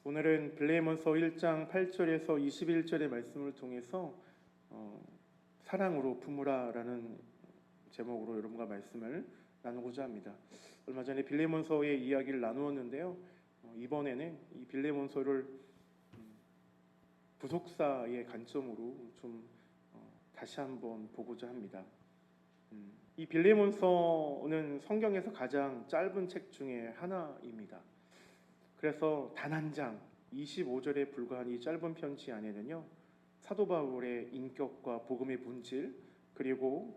오늘은 빌레몬서 1장 8절에서 21절의 말씀을 통해서 사랑으로 품으라라는 제목으로 여러분과 말씀을 나누고자 합니다. 얼마 전에 빌레몬서의 이야기를 나누었는데요. 이번에는 이 빌레몬서를 부속사의 관점으로 좀 다시 한번 보고자 합니다. 이 빌레몬서는 성경에서 가장 짧은 책 중에 하나입니다. 그래서 단 한 장 25절에 불과한 이 짧은 편지 안에는요, 사도 바울의 인격과 복음의 본질, 그리고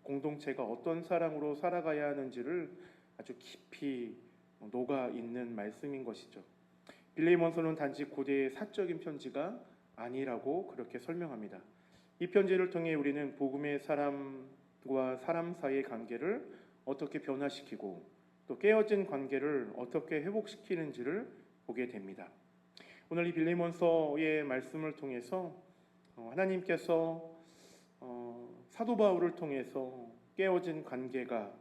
공동체가 어떤 사랑으로 살아가야 하는지를 아주 깊이 녹아 있는 말씀인 것이죠. 빌레몬서는 단지 고대의 사적인 편지가 아니라고 그렇게 설명합니다. 이 편지를 통해 우리는 복음의 사람과 사람 사이의 관계를 어떻게 변화시키고 또 깨어진 관계를 어떻게 회복시키는지를 보게 됩니다. 오늘 이 빌레몬서의 말씀을 통해서 하나님께서 사도 바울을 통해서 깨어진 관계가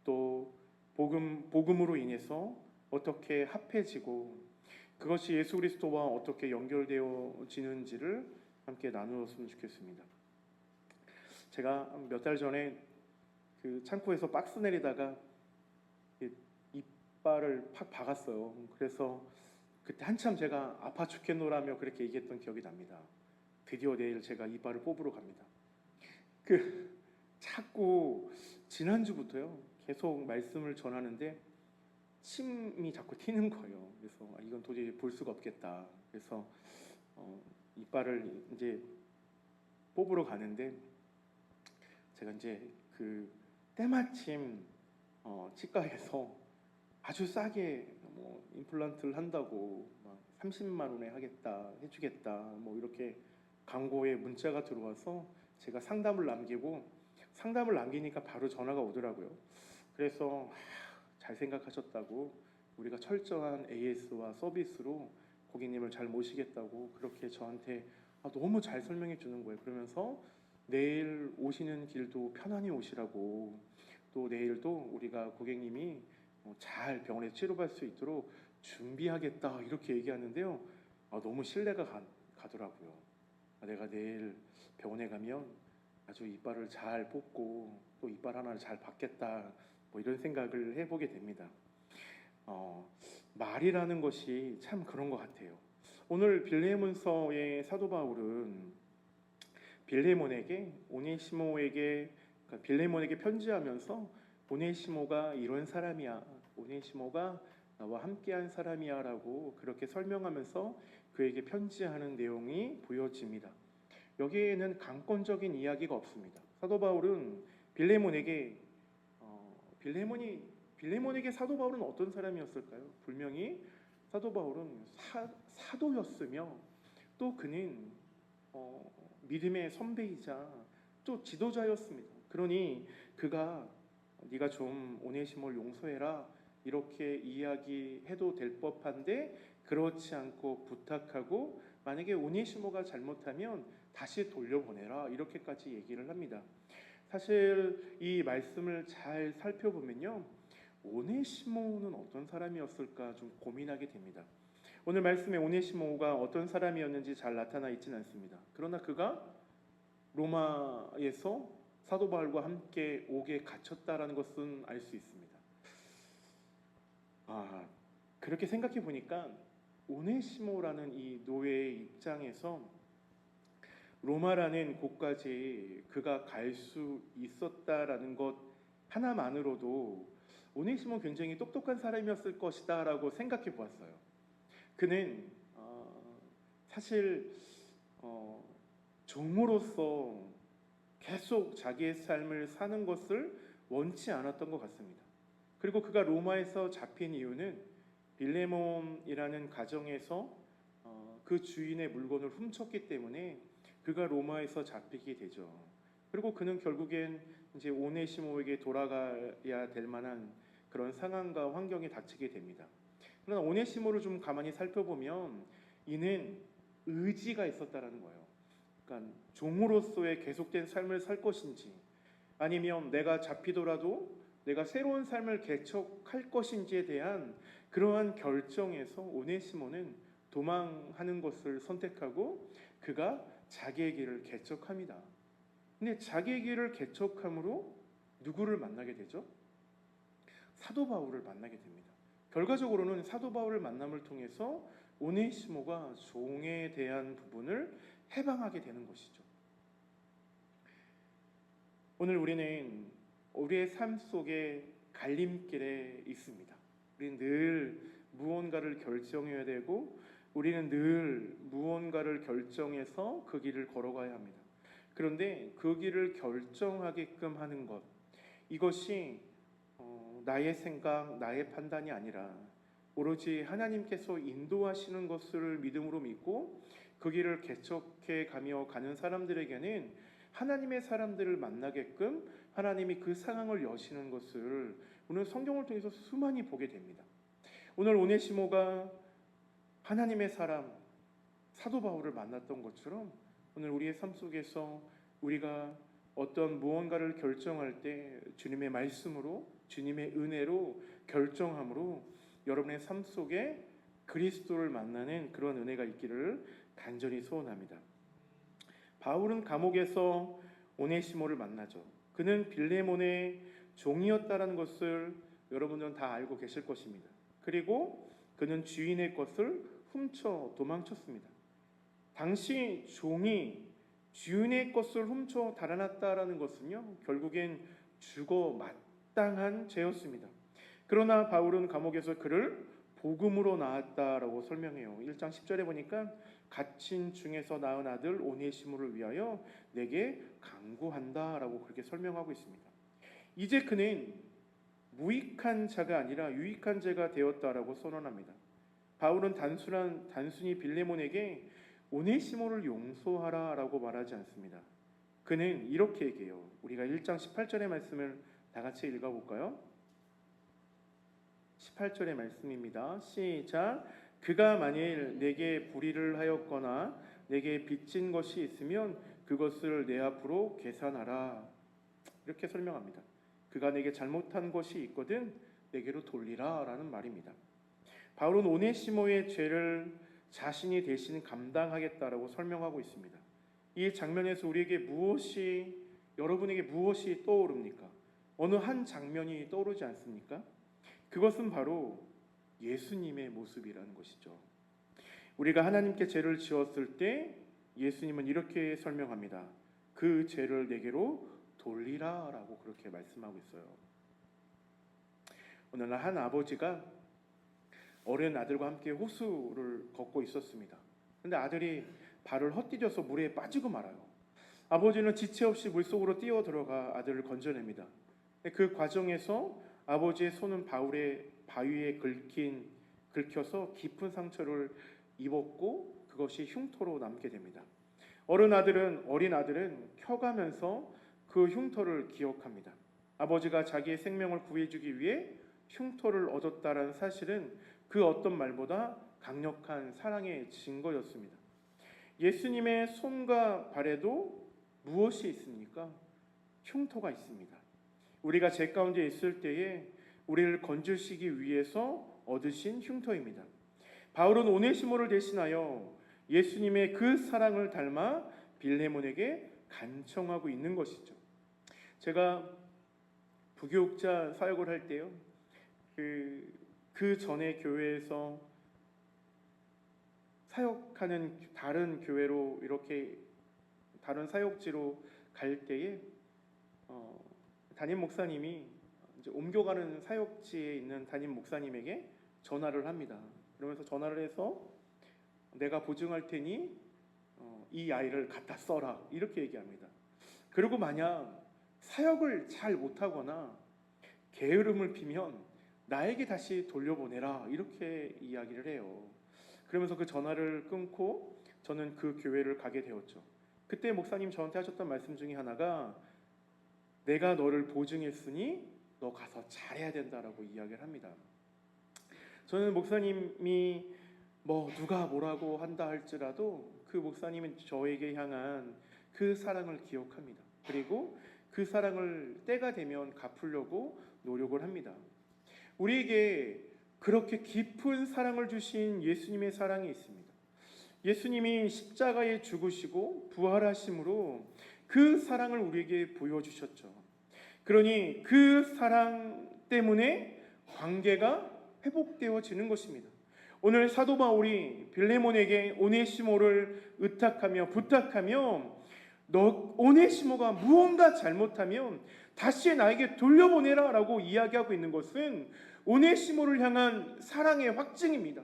또 복음으로 인해서 어떻게 합해지고 그것이 예수 그리스도와 어떻게 연결되어지는지를 함께 나누었으면 좋겠습니다. 제가 몇 달 전에 그 창고에서 박스 내리다가 이빨을 팍 박았어요. 그래서 그때 한참 제가 아파 죽겠노라며 그렇게 얘기했던 기억이 납니다. 드디어 내일 제가 이빨을 뽑으러 갑니다. 자꾸 지난주부터요, 계속 말씀을 전하는데 침이 자꾸 튀는 거예요. 그래서 이건 도저히 볼 수가 없겠다. 그래서 이빨을 이제 뽑으러 가는데 제가 이제 그 때마침 치과에서 아주 싸게 임플란트를 한다고 막 30만 원에 하겠다, 해주겠다, 이렇게 광고에 문자가 들어와서 제가 상담을 남기니까 바로 전화가 오더라고요. 그래서 잘 생각하셨다고, 우리가 철저한 AS와 서비스로 고객님을 잘 모시겠다고 그렇게 저한테 너무 잘 설명해 주는 거예요. 그러면서 내일 오시는 길도 편안히 오시라고, 또 내일도 우리가 고객님이 잘 병원에 치료받을 수 있도록 준비하겠다 이렇게 얘기하는데요, 너무 신뢰가 가더라고요. 내가 내일 병원에 가면 아주 이빨을 잘 뽑고 또 이빨 하나를 잘 받겠다, 이런 생각을 해보게 됩니다. 말이라는 것이 참 그런 것 같아요. 오늘 빌레몬서의 사도 바울은 빌레몬에게 편지하면서 오네시모가 이런 사람이야, 오네시모가 나와 함께한 사람이야 라고 그렇게 설명하면서 그에게 편지하는 내용이 보여집니다. 여기에는 강권적인 이야기가 없습니다. 사도 바울은 빌레몬에게 사도 바울은 어떤 사람이었을까요? 분명히 사도 바울은 사도였으며 또 그는 믿음의 선배이자 또 지도자였습니다. 그러니 그가 네가 좀 오네시모를 용서해라 이렇게 이야기해도 될 법한데 그렇지 않고 부탁하고, 만약에 오네시모가 잘못하면 다시 돌려보내라 이렇게까지 얘기를 합니다. 사실 이 말씀을 잘 살펴보면요, 오네시모는 어떤 사람이었을까 좀 고민하게 됩니다. 오늘 말씀에 오네시모가 어떤 사람이었는지 잘 나타나 있지는 않습니다. 그러나 그가 로마에서 사도 바울과 함께 옥에 갇혔다라는 것은 알 수 있습니다. 그렇게 생각해 보니까 오네시모라는 이 노예의 입장에서 로마라는 곳까지 그가 갈 수 있었다라는 것 하나만으로도 오네시모 굉장히 똑똑한 사람이었을 것이다 라고 생각해 보았어요. 그는 사실 종으로서 계속 자기의 삶을 사는 것을 원치 않았던 것 같습니다. 그리고 그가 로마에서 잡힌 이유는 빌레몬이라는 가정에서 그 주인의 물건을 훔쳤기 때문에 그가 로마에서 잡히게 되죠. 그리고 그는 결국엔 이제 오네시모에게 돌아가야 될 만한 그런 상황과 환경에 닥치게 됩니다. 그러나 오네시모를 좀 가만히 살펴보면 이는 의지가 있었다라는 거예요. 그러니까 종으로서의 계속된 삶을 살 것인지, 아니면 내가 잡히더라도 내가 새로운 삶을 개척할 것인지에 대한 그러한 결정에서 오네시모는 도망하는 것을 선택하고 그가 자기의 길을 개척합니다. 근데 자기의 길을 개척함으로 누구를 만나게 되죠? 사도 바울을 만나게 됩니다. 결과적으로는 사도 바울을 만남을 통해서 오네시모가 종에 대한 부분을 해방하게 되는 것이죠. 오늘 우리는 우리의 삶 속에 갈림길에 있습니다. 우리는 늘 무언가를 결정해야 되고 우리는 늘 무언가를 결정해서 그 길을 걸어가야 합니다. 그런데 그 길을 결정하게끔 하는 것, 이것이 나의 생각, 나의 판단이 아니라 오로지 하나님께서 인도하시는 것을 믿음으로 믿고 그 길을 개척해 가며 가는 사람들에게는 하나님의 사람들을 만나게끔 하나님이 그 상황을 여시는 것을 오늘 성경을 통해서 수많이 보게 됩니다. 오늘 오네시모가 하나님의 사람 사도 바울을 만났던 것처럼 오늘 우리의 삶 속에서 우리가 어떤 무언가를 결정할 때 주님의 말씀으로 주님의 은혜로 결정함으로 여러분의 삶 속에 그리스도를 만나는 그런 은혜가 있기를 간절히 소원합니다. 바울은 감옥에서 오네시모를 만나죠. 그는 빌레몬의 종이었다라는 것을 여러분들은 다 알고 계실 것입니다. 그리고 그는 주인의 것을 훔쳐 도망쳤습니다. 당시 종이 주인의 것을 훔쳐 달아났다라는 것은요, 결국엔 죽어 마땅한 죄였습니다. 그러나 바울은 감옥에서 그를 복음으로 낳았다라고 설명해요. 1장 10절에 보니까 갇힌 중에서 낳은 아들 오네시모를 위하여 내게 간구한다라고 그렇게 설명하고 있습니다. 이제 그는 무익한 자가 아니라 유익한 자가 되었다라고 선언합니다. 바울은 단순히 빌레몬에게 오네시모를 용서하라라고 말하지 않습니다. 그는 이렇게 얘기해요. 우리가 1장 18절의 말씀을 다 같이 읽어볼까요? 18절의 말씀입니다. 시작. 그가 만일 내게 불의를 하였거나 내게 빚진 것이 있으면 그것을 내 앞으로 계산하라. 이렇게 설명합니다. 그가 내게 잘못한 것이 있거든 내게로 돌리라 라는 말입니다. 바울은 오네시모의 죄를 자신이 대신 감당하겠다라고 설명하고 있습니다. 이 장면에서 여러분에게 무엇이 떠오릅니까? 어느 한 장면이 떠오르지 않습니까? 그것은 바로 예수님의 모습이라는 것이죠. 우리가 하나님께 죄를 지었을 때 예수님은 이렇게 설명합니다. 그 죄를 내게로 돌리라 라고 그렇게 말씀하고 있어요. 오늘날 한 아버지가 어린 아들과 함께 호수를 걷고 있었습니다. 근데 아들이 발을 헛디뎌서 물에 빠지고 말아요. 아버지는 지체 없이 물속으로 뛰어 들어가 아들을 건져냅니다. 그 과정에서 아버지의 손은 바위에 긁혀서 깊은 상처를 입었고 그것이 흉터로 남게 됩니다. 어린 아들은 켜가면서 그 흉터를 기억합니다. 아버지가 자기의 생명을 구해주기 위해 흉터를 얻었다라는 사실은 그 어떤 말보다 강력한 사랑의 증거였습니다. 예수님의 손과 발에도 무엇이 있습니까? 흉터가 있습니다. 우리가 죄 가운데 있을 때에 우리를 건지시기 위해서 얻으신 흉터입니다. 바울은 오네시모를 대신하여 예수님의 그 사랑을 닮아 빌레몬에게 간청하고 있는 것이죠. 제가 부교육자 사역을 할 때요, 그 전에 교회에서 사역하는 다른 교회로 이렇게 다른 사역지로 갈 때에 담임 목사님이 이제 옮겨가는 사역지에 있는 담임 목사님에게 전화를 합니다. 그러면서 전화를 해서 내가 보증할 테니 이 아이를 갖다 써라 이렇게 얘기합니다. 그리고 만약 사역을 잘 못하거나 게으름을 피면 나에게 다시 돌려보내라 이렇게 이야기를 해요. 그러면서 그 전화를 끊고 저는 그 교회를 가게 되었죠. 그때 목사님 저한테 하셨던 말씀 중에 하나가 내가 너를 보증했으니 너 가서 잘해야 된다라고 이야기를 합니다. 저는 목사님이 누가 뭐라고 한다 할지라도 그 목사님은 저에게 향한 그 사랑을 기억합니다. 그리고 그 사랑을 때가 되면 갚으려고 노력을 합니다. 우리에게 그렇게 깊은 사랑을 주신 예수님의 사랑이 있습니다. 예수님이 십자가에 죽으시고 부활하심으로 그 사랑을 우리에게 보여주셨죠. 그러니 그 사랑 때문에 관계가 회복되어지는 것입니다. 오늘 사도 바울이 빌레몬에게 오네시모를 의탁하며 부탁하며 너 오네시모가 무언가 잘못하면 다시 나에게 돌려보내라 라고 이야기하고 있는 것은 오네시모를 향한 사랑의 확증입니다.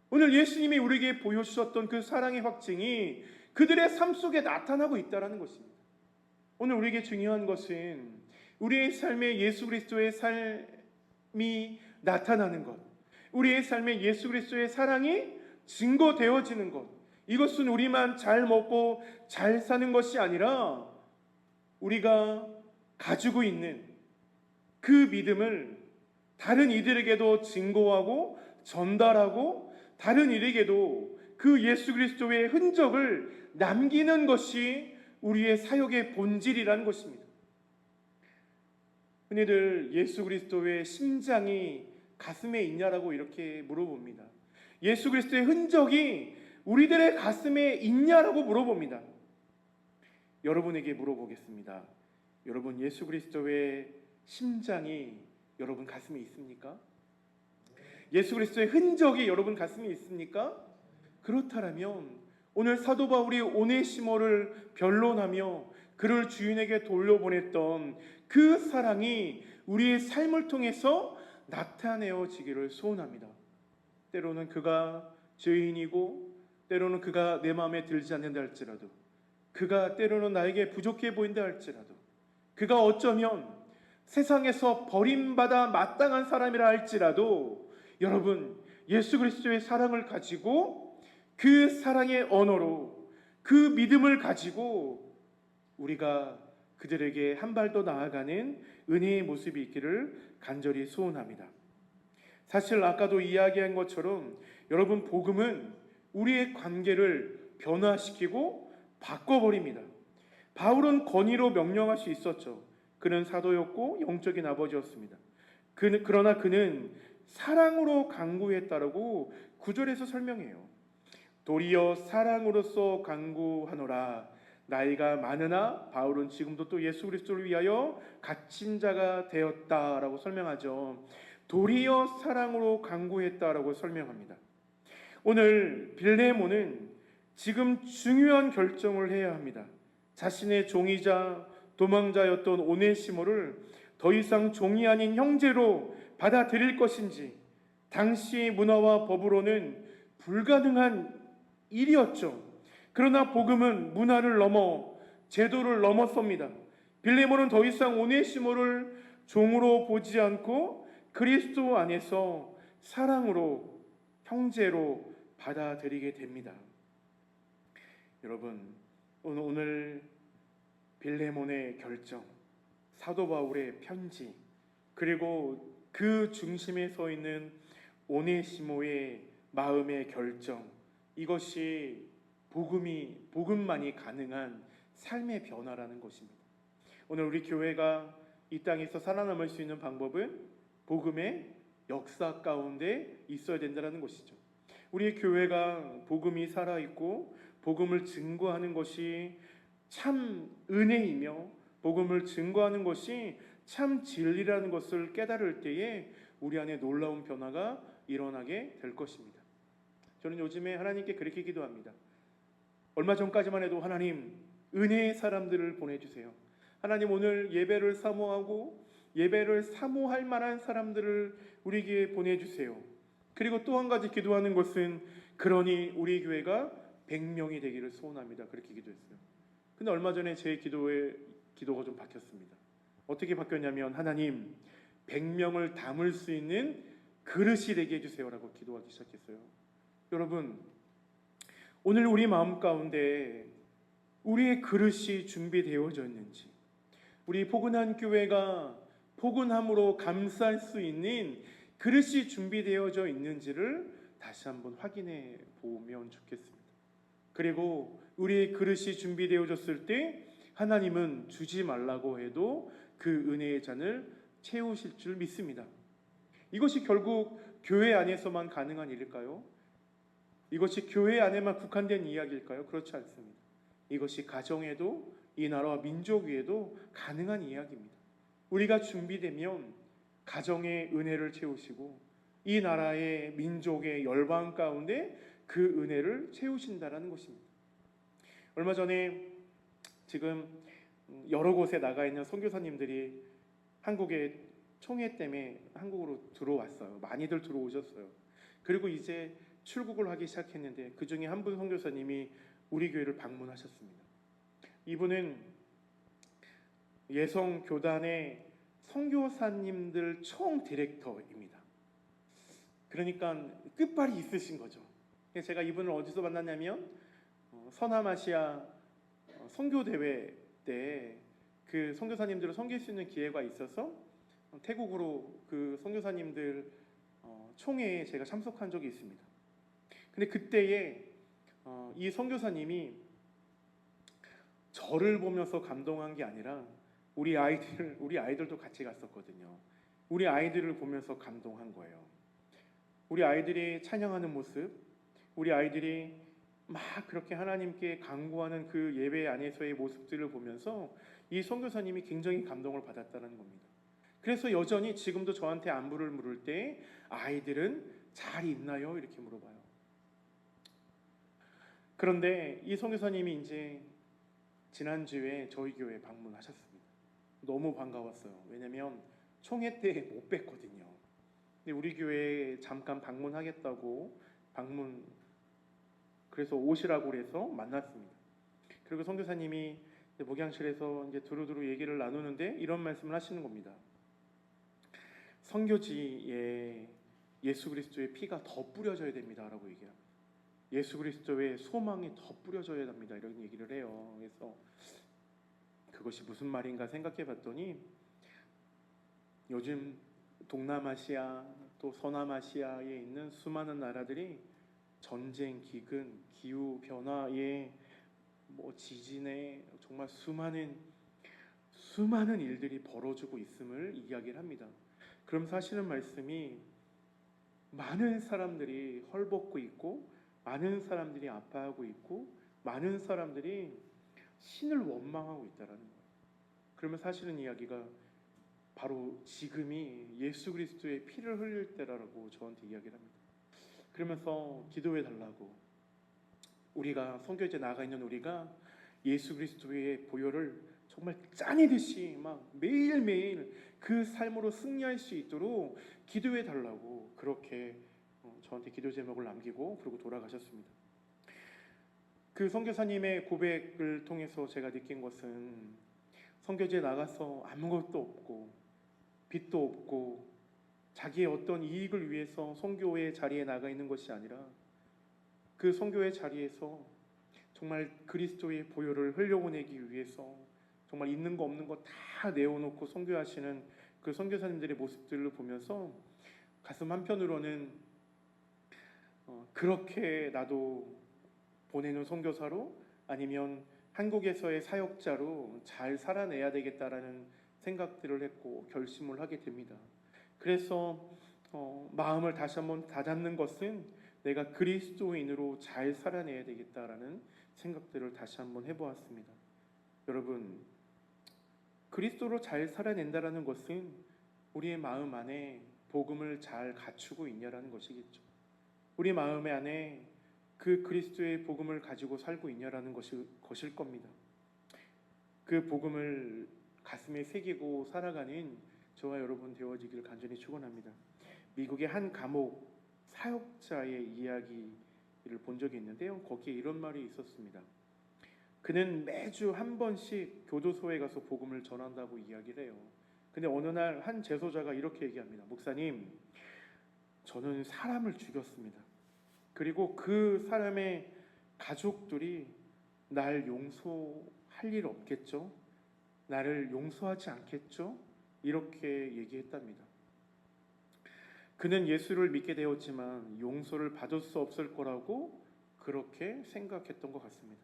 오늘 예수님이 우리에게 보여주셨던 그 사랑의 확증이 그들의 삶 속에 나타나고 있다는 것입니다. 오늘 우리에게 중요한 것은 우리의 삶에 예수 그리스도의 삶이 나타나는 것, 우리의 삶에 예수 그리스도의 사랑이 증거되어지는 것, 이것은 우리만 잘 먹고 잘 사는 것이 아니라 우리가 가지고 있는 그 믿음을 다른 이들에게도 증거하고 전달하고 다른 이에게도 그 예수 그리스도의 흔적을 남기는 것이 우리의 사역의 본질이라는 것입니다. 흔히들 예수 그리스도의 심장이 가슴에 있냐라고 이렇게 물어봅니다. 예수 그리스도의 흔적이 우리들의 가슴에 있냐라고 물어봅니다. 여러분에게 물어보겠습니다. 여러분, 예수 그리스도의 심장이 여러분 가슴에 있습니까? 예수 그리스도의 흔적이 여러분 가슴에 있습니까? 그렇다면 오늘 사도 바울이 오네시모를 변론하며 그를 주인에게 돌려보냈던 그 사랑이 우리의 삶을 통해서 나타내어지기를 소원합니다. 때로는 그가 죄인이고 때로는 그가 내 마음에 들지 않는다 할지라도, 그가 때로는 나에게 부족해 보인다 할지라도, 그가 어쩌면 세상에서 버림받아 마땅한 사람이라 할지라도, 여러분, 예수 그리스도의 사랑을 가지고 그 사랑의 언어로 그 믿음을 가지고 우리가 그들에게 한 발 더 나아가는 은혜의 모습이 있기를 간절히 소원합니다. 사실 아까도 이야기한 것처럼 여러분, 복음은 우리의 관계를 변화시키고 바꿔버립니다. 바울은 권위로 명령할 수 있었죠. 그는 사도였고 영적인 아버지였습니다. 그러나 그는 사랑으로 간구했다라고 9절에서 설명해요. 도리어 사랑으로서 간구하노라. 나이가 많으나 바울은 지금도 또 예수 그리스도를 위하여 갇힌 자가 되었다라고 설명하죠. 도리어 사랑으로 간구했다라고 설명합니다. 오늘 빌레몬은 지금 중요한 결정을 해야 합니다. 자신의 종이자 도망자였던 오네시모를 더 이상 종이 아닌 형제로 받아들일 것인지, 당시 문화와 법으로는 불가능한 일이었죠. 그러나 복음은 문화를 넘어 제도를 넘어섭니다. 빌레몬은 더 이상 오네시모를 종으로 보지 않고 그리스도 안에서 사랑으로, 형제로 받아들이게 됩니다. 여러분, 오늘 빌레몬의 결정, 사도 바울의 편지, 그리고 그 중심에 서 있는 오네시모의 마음의 결정, 이것이 복음만이 가능한 삶의 변화라는 것입니다. 오늘 우리 교회가 이 땅에서 살아남을 수 있는 방법은 복음의 역사 가운데 있어야 된다는 것이죠. 우리 교회가 복음이 살아있고 복음을 증거하는 것이 참 은혜이며 복음을 증거하는 것이 참 진리라는 것을 깨달을 때에 우리 안에 놀라운 변화가 일어나게 될 것입니다. 저는 요즘에 하나님께 그렇게 기도합니다. 얼마 전까지만 해도 하나님, 은혜의 사람들을 보내주세요. 하나님, 오늘 예배를 사모하고 예배를 사모할 만한 사람들을 우리에게 보내주세요. 그리고 또 한 가지 기도하는 것은, 그러니 우리 교회가 100명이 되기를 소원합니다. 그렇게 기도했어요. 근데 얼마 전에 제 기도가 좀 바뀌었습니다. 어떻게 바뀌었냐면, 하나님, 100명을 담을 수 있는 그릇이 되게 해주세요라고 기도하기 시작했어요. 여러분, 오늘 우리 마음 가운데 우리의 그릇이 준비되어져 있는지, 우리 포근한 교회가 포근함으로 감쌀 수 있는 그릇이 준비되어져 있는지를 다시 한번 확인해 보면 좋겠습니다. 그리고 우리의 그릇이 준비되어졌을 때 하나님은 주지 말라고 해도 그 은혜의 잔을 채우실 줄 믿습니다. 이것이 결국 교회 안에서만 가능한 일일까요? 이것이 교회 안에만 국한된 이야기일까요? 그렇지 않습니다. 이것이 가정에도 이 나라와 민족 위에도 가능한 이야기입니다. 우리가 준비되면 가정의 은혜를 채우시고 이 나라의 민족의 열방 가운데 그 은혜를 채우신다라는 것입니다. 얼마 전에 지금 여러 곳에 나가 있는 선교사님들이 한국에 총회 때문에 한국으로 들어왔어요. 많이들 들어오셨어요. 그리고 이제 출국을 하기 시작했는데 그 중에 한 분 선교사님이 우리 교회를 방문하셨습니다. 이분은 예성 교단의 선교사님들 총 디렉터입니다. 그러니까 끝발이 있으신 거죠. 제가 이분을 어디서 만났냐면 서남아시아 선교 대회 때 그 선교사님들을 섬길 수 있는 기회가 있어서 태국으로 그 선교사님들 총회에 제가 참석한 적이 있습니다. 근데 그때에 이 선교사님이 저를 보면서 감동한 게 아니라 우리 아이들도 같이 갔었거든요. 우리 아이들을 보면서 감동한 거예요. 우리 아이들이 찬양하는 모습, 우리 아이들이 막 그렇게 하나님께 간구하는 그 예배 안에서의 모습들을 보면서 이 선교사님이 굉장히 감동을 받았다는 겁니다. 그래서 여전히 지금도 저한테 안부를 물을 때 아이들은 잘 있나요? 이렇게 물어봐요. 그런데 이 선교사님이 이제 지난주에 저희 교회에 방문하셨습니다. 너무 반가웠어요. 왜냐면 총회 때 못 뵀거든요. 근데 우리 교회에 잠깐 방문하겠다고 그래서 오시라고 그래서 만났습니다. 그리고 선교사님이 목양실에서 이제 두루두루 얘기를 나누는데 이런 말씀을 하시는 겁니다. 선교지에 예수 그리스도의 피가 더 뿌려져야 됩니다라고 얘기합니다. 예수 그리스도의 소망이 더 뿌려져야 합니다. 이런 얘기를 해요. 그래서 그것이 무슨 말인가 생각해 봤더니 요즘 동남아시아 또 서남아시아에 있는 수많은 나라들이 전쟁, 기근, 기후 변화에 지진에 정말 수많은 일들이 벌어지고 있음을 이야기를 합니다. 그럼 사실은 말씀이 많은 사람들이 헐벗고 있고 많은 사람들이 아파하고 있고 많은 사람들이 신을 원망하고 있다라는 거예요. 그러면 사실은 이야기가 바로 지금이 예수 그리스도의 피를 흘릴 때라고 저한테 이야기를 합니다. 그러면서 기도해 달라고, 우리가 선교제 나가 있는 우리가 예수 그리스도의 보혈을 정말 짠이듯이 막 매일매일 그 삶으로 승리할 수 있도록 기도해 달라고 그렇게 저한테 기도 제목을 남기고 그러고 돌아가셨습니다. 그 선교사님의 고백을 통해서 제가 느낀 것은 선교지에 나가서 아무것도 없고 빚도 없고 자기의 어떤 이익을 위해서 선교의 자리에 나가 있는 것이 아니라 그 선교의 자리에서 정말 그리스도의 보혈을 흘려보내기 위해서 정말 있는 거 없는 거 다 내어놓고 선교하시는 그 선교사님들의 모습들을 보면서 가슴 한편으로는 그렇게 나도 보내는 선교사로 아니면 한국에서의 사역자로 잘 살아내야 되겠다라는 생각들을 했고 결심을 하게 됩니다. 그래서 마음을 다시 한번 다잡는 것은 내가 그리스도인으로 잘 살아내야 되겠다라는 생각들을 다시 한번 해보았습니다. 여러분, 그리스도로 잘 살아낸다라는 것은 우리의 마음 안에 복음을 잘 갖추고 있냐라는 것이겠죠. 우리 마음 안에 그 그리스도의 복음을 가지고 살고 있냐라는 것일 겁니다. 그 복음을 가슴에 새기고 살아가는 저와 여러분 되어지기를 간절히 축원합니다. 미국의 한 감옥 사역자의 이야기를 본 적이 있는데요. 거기에 이런 말이 있었습니다. 그는 매주 한 번씩 교도소에 가서 복음을 전한다고 이야기를 해요. 근데 어느 날 한 재소자가 이렇게 얘기합니다. 목사님, 저는 사람을 죽였습니다. 그리고 그 사람의 가족들이 날 용서할 일 없겠죠? 나를 용서하지 않겠죠? 이렇게 얘기했답니다. 그는 예수를 믿게 되었지만 용서를 받을 수 없을 거라고 그렇게 생각했던 것 같습니다.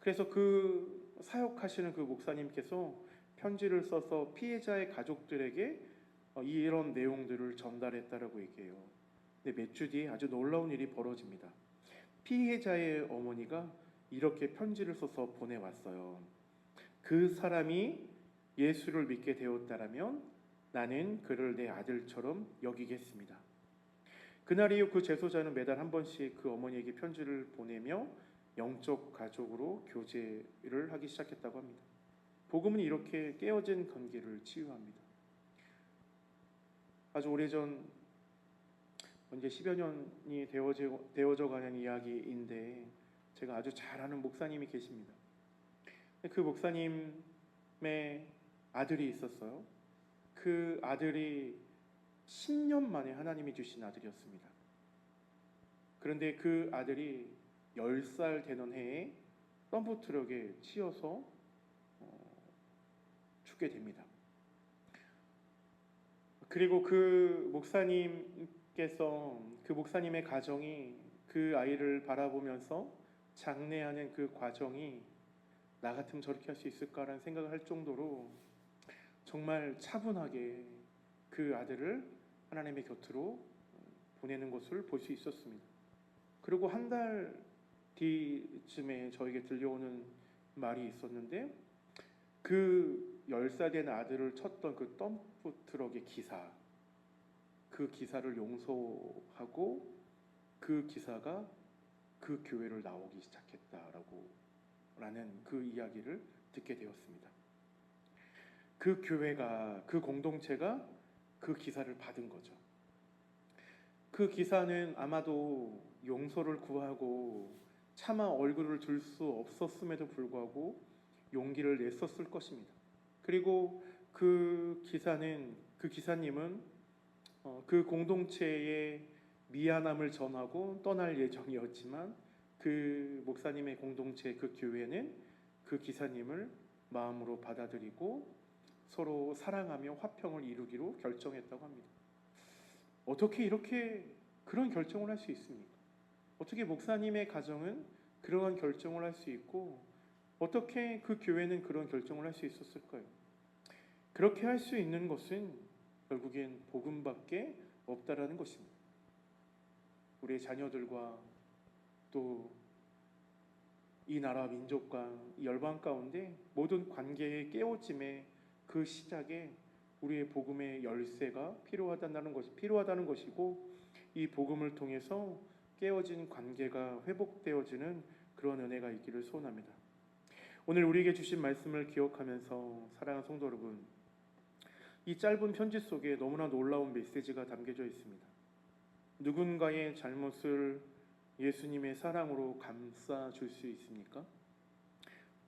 그래서 그 사역하시는 그 목사님께서 편지를 써서 피해자의 가족들에게 이런 내용들을 전달했다라고 얘기해요. 근데 몇 주 뒤에 아주 놀라운 일이 벌어집니다. 피해자의 어머니가 이렇게 편지를 써서 보내왔어요. 그 사람이 예수를 믿게 되었다라면 나는 그를 내 아들처럼 여기겠습니다. 그날 이후 그 재소자는 매달 한 번씩 그 어머니에게 편지를 보내며 영적 가족으로 교제를 하기 시작했다고 합니다. 복음은 이렇게 깨어진 관계를 치유합니다. 아주 오래전, 이제 10여 년이 되어져 가는 이야기인데 제가 아주 잘 아는 목사님이 계십니다. 그 목사님의 아들이 있었어요. 그 아들이 10년 만에 하나님이 주신 아들이었습니다. 그런데 그 아들이 10살 되는 해에 덤프트럭에 치여서 죽게 됩니다. 그리고 그 목사님의 가정이 그 아이를 바라보면서 장례하는 그 과정이 나 같으면 저렇게 할 수 있을까라는 생각을 할 정도로 정말 차분하게 그 아들을 하나님의 곁으로 보내는 것을 볼 수 있었습니다. 그리고 한 달 뒤쯤에 저에게 들려오는 말이 있었는데 그 10살 된 아들을 쳤던 그 덤프트럭의 기사, 그 기사를 용서하고 그 기사가 그 교회를 나오기 시작했다라는 그 이야기를 듣게 되었습니다. 그 교회가, 그 공동체가 그 기사를 받은 거죠. 그 기사는 아마도 용서를 구하고 차마 얼굴을 들 수 없었음에도 불구하고 용기를 냈었을 것입니다. 그리고 그 기사님은 그 공동체에 미안함을 전하고 떠날 예정이었지만 그 목사님의 공동체, 그 교회는 그 기사님을 마음으로 받아들이고 서로 사랑하며 화평을 이루기로 결정했다고 합니다. 어떻게 이렇게 그런 결정을 할 수 있습니까? 어떻게 목사님의 가정은 그러한 결정을 할 수 있고 어떻게 그 교회는 그런 결정을 할 수 있었을까요? 그렇게 할 수 있는 것은 결국엔 복음밖에 없다라는 것입니다. 우리의 자녀들과 또 이 나라 민족과 이 열방 가운데 모든 관계의 깨어짐의 그 시작에 우리의 복음의 열쇠가 필요하다는 것이고 이 복음을 통해서 깨어진 관계가 회복되어지는 그런 은혜가 있기를 소원합니다. 오늘 우리에게 주신 말씀을 기억하면서 사랑하는 성도 여러분, 이 짧은 편지 속에 너무나 놀라운 메시지가 담겨져 있습니다. 누군가의 잘못을 예수님의 사랑으로 감싸줄 수 있습니까?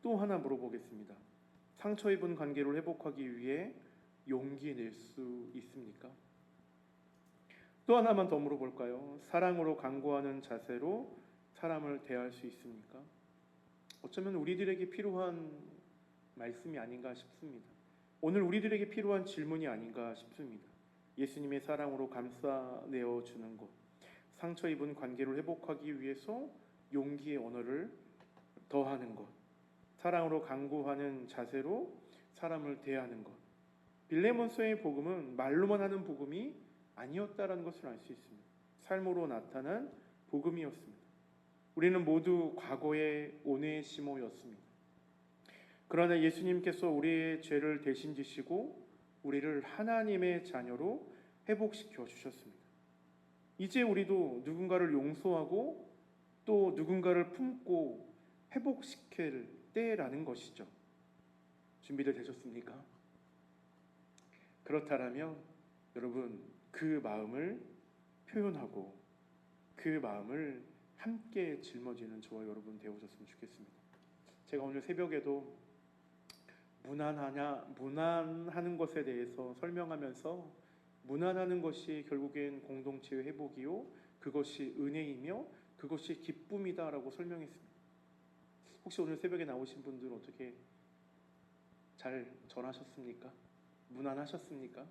또 하나 물어보겠습니다. 상처 입은 관계를 회복하기 위해 용기 낼 수 있습니까? 또 하나만 더 물어볼까요? 사랑으로 간구하는 자세로 사람을 대할 수 있습니까? 어쩌면 우리들에게 필요한 말씀이 아닌가 싶습니다. 오늘 우리들에게 필요한 질문이 아닌가 싶습니다. 예수님의 사랑으로 감싸내어 주는 것, 상처 입은 관계를 회복하기 위해서 용기의 언어를 더하는 것, 사랑으로 간구하는 자세로 사람을 대하는 것. 빌레몬서의 복음은 말로만 하는 복음이 아니었다라는 것을 알 수 있습니다. 삶으로 나타난 복음이었습니다. 우리는 모두 과거의 오네시모였습니다. 그러나 예수님께서 우리의 죄를 대신 지시고 우리를 하나님의 자녀로 회복시켜 주셨습니다. 이제 우리도 누군가를 용서하고 또 누군가를 품고 회복시킬 때라는 것이죠. 준비들 되셨습니까? 그렇다면 여러분 그 마음을 표현하고 그 마음을 함께 짊어지는 저와 여러분 되어줬으면 좋겠습니다. 제가 오늘 새벽에도 무난하는 것에 대해서 설명하면서 무난하는 것이 결국엔 공동체의 회복이요 그것이 은혜이며 그것이 기쁨이다라고 설명했습니다. 혹시 오늘 새벽에 나오신 분들 어떻게 잘 전하셨습니까? 무난하셨습니까?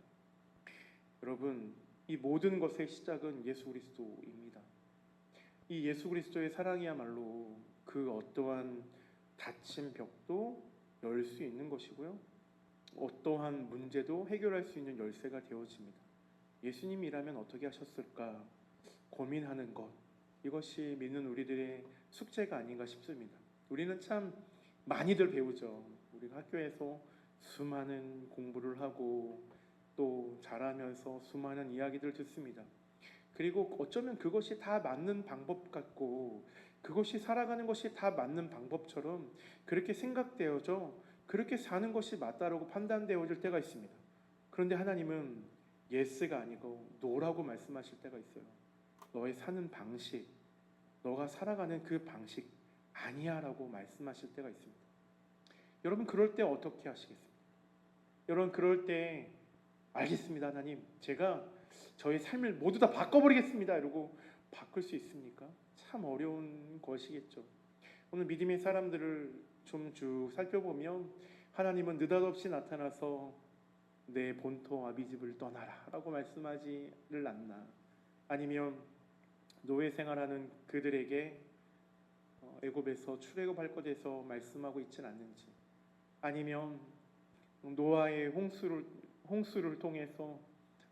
여러분 이 모든 것의 시작은 예수 그리스도입니다. 이 예수 그리스도의 사랑이야말로 그 어떠한 닫힌 벽도 열 수 있는 것이고요. 어떠한 문제도 해결할 수 있는 열쇠가 되어집니다. 예수님이라면 어떻게 하셨을까 고민하는 것, 이것이 믿는 우리들의 숙제가 아닌가 싶습니다. 우리는 참 많이들 배우죠. 우리가 학교에서 수많은 공부를 하고 또 자라면서 수많은 이야기들 듣습니다. 그리고 어쩌면 그것이 다 맞는 방법 같고 그것이 살아가는 것이 다 맞는 방법처럼 그렇게 생각되어져 그렇게 사는 것이 맞다라고 판단되어질 때가 있습니다. 그런데 하나님은 예스가 아니고 노라고 말씀하실 때가 있어요. 너의 사는 방식, 너가 살아가는 그 방식 아니야 라고 말씀하실 때가 있습니다. 여러분 그럴 때 어떻게 하시겠습니까? 여러분 그럴 때 알겠습니다 하나님, 제가 저의 삶을 모두 다 바꿔버리겠습니다 이러고 바꿀 수 있습니까? 참 어려운 것이겠죠. 오늘 믿음의 사람들을 좀 쭉 살펴보면 하나님은 느닷없이 나타나서 내 본토 아비집을 떠나라 라고 말씀하지를 않나, 아니면 노예 생활하는 그들에게 애굽에서 출애굽할 것에서 말씀하고 있지는 않는지, 아니면 노아의 홍수를 통해서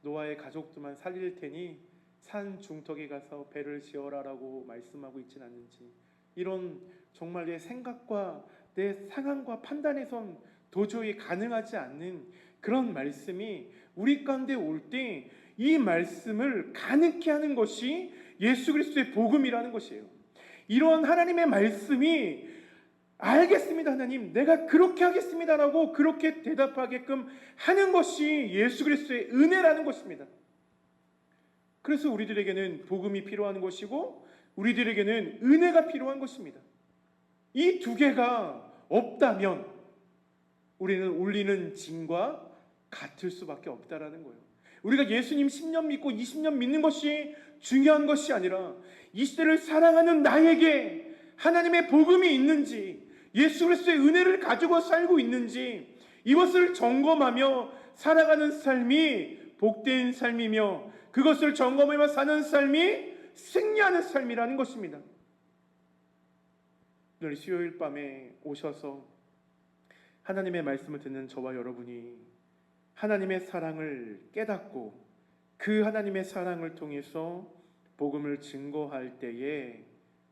노아의 가족들만 살릴 테니 산 중턱에 가서 배를 지어라라고 말씀하고 있지는 않는지, 이런 정말 내 생각과 내 상황과 판단에선 도저히 가능하지 않는 그런 말씀이 우리 가운데 올 때 이 말씀을 가능케 하는 것이 예수 그리스도의 복음이라는 것이에요. 이런 하나님의 말씀이 알겠습니다 하나님, 내가 그렇게 하겠습니다라고 그렇게 대답하게끔 하는 것이 예수 그리스도의 은혜라는 것입니다. 그래서 우리들에게는 복음이 필요한 것이고 우리들에게는 은혜가 필요한 것입니다. 이 두 개가 없다면 우리는 울리는 징과 같을 수밖에 없다라는 거예요. 우리가 예수님 10년 믿고 20년 믿는 것이 중요한 것이 아니라 이 시대를 사랑하는 나에게 하나님의 복음이 있는지, 예수 그리스도의 은혜를 가지고 살고 있는지, 이것을 점검하며 살아가는 삶이 복된 삶이며 그것을 점검하며 사는 삶이 승리하는 삶이라는 것입니다. 오늘 수요일 밤에 오셔서 하나님의 말씀을 듣는 저와 여러분이 하나님의 사랑을 깨닫고 그 하나님의 사랑을 통해서 복음을 증거할 때에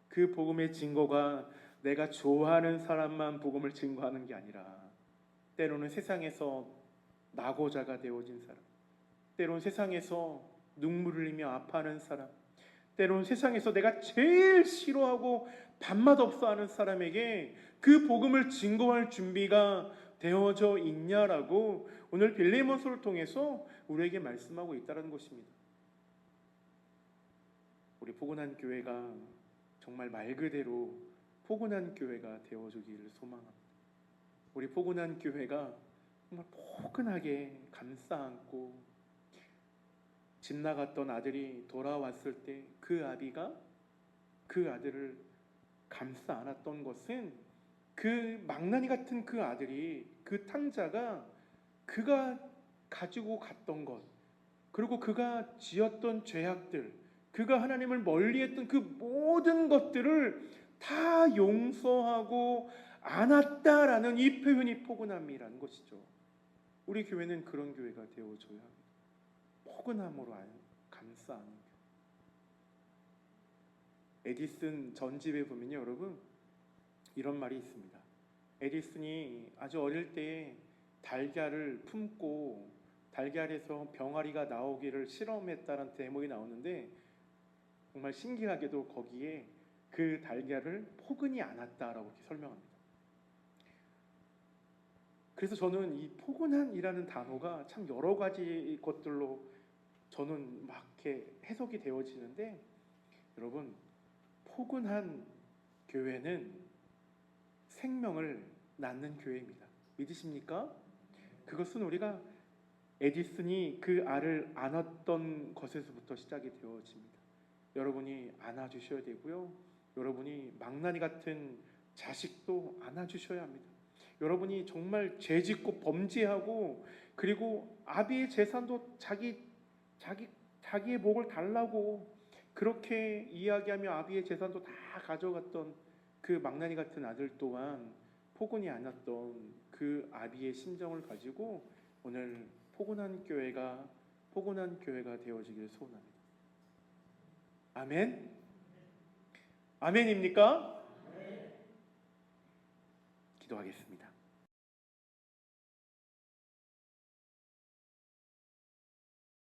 그 복음의 증거가 내가 좋아하는 사람만 복음을 증거하는 게 아니라 때로는 세상에서 낙오자가 되어진 사람, 때로는 세상에서 눈물을 흘리며 아파하는 사람, 때로는 세상에서 내가 제일 싫어하고 밥맛 없어 하는 사람에게 그 복음을 증거할 준비가 되어져 있냐라고 오늘 빌레몬서를 통해서 우리에게 말씀하고 있다는 것입니다. 우리 포근한 교회가 정말 말 그대로 포근한 교회가 되어주기를 소망합니다. 우리 포근한 교회가 정말 포근하게 감싸 안고 집 나갔던 아들이 돌아왔을 때 그 아비가 그 아들을 감싸 안았던 것은 그 망나니 같은 그 아들이, 그 탕자가 그가 가지고 갔던 것, 그리고 그가 지었던 죄악들, 그가 하나님을 멀리했던 그 모든 것들을 다 용서하고 안았다라는 이 표현이 포근함이라는 것이죠. 우리 교회는 그런 교회가 되어줘야 합니다. 포근함으로 감싸 안는 교회. 에디슨 전집에 보면요 여러분, 이런 말이 있습니다. 에디슨이 아주 어릴 때에 달걀을 품고 달걀에서 병아리가 나오기를 실험했다는 대목이 나오는데, 정말 신기하게도 거기에 그 달걀을 포근히 안았다라고 이렇게 설명합니다. 그래서 저는 이 포근한이라는 단어가 참 여러 가지 것들로 저는 막 이렇게 해석이 되어지는데, 여러분 포근한 교회는 생명을 낳는 교회입니다. 믿으십니까? 그것은 우리가 에디슨이 그 알을 안았던 것에서부터 시작이 되어집니다. 여러분이 안아주셔야 되고요, 여러분이 망나니 같은 자식도 안아주셔야 합니다. 여러분이 정말 죄짓고 범죄하고 그리고 아비의 재산도 자기의 목을 달라고 그렇게 이야기하며 아비의 재산도 다 가져갔던 그 망나니 같은 아들 또한 포근히 안았던 그 아비의 심정을 가지고 오늘 포근한 교회가 되어지길 소원합니다. 아멘. 아멘입니까? 기도하겠습니다.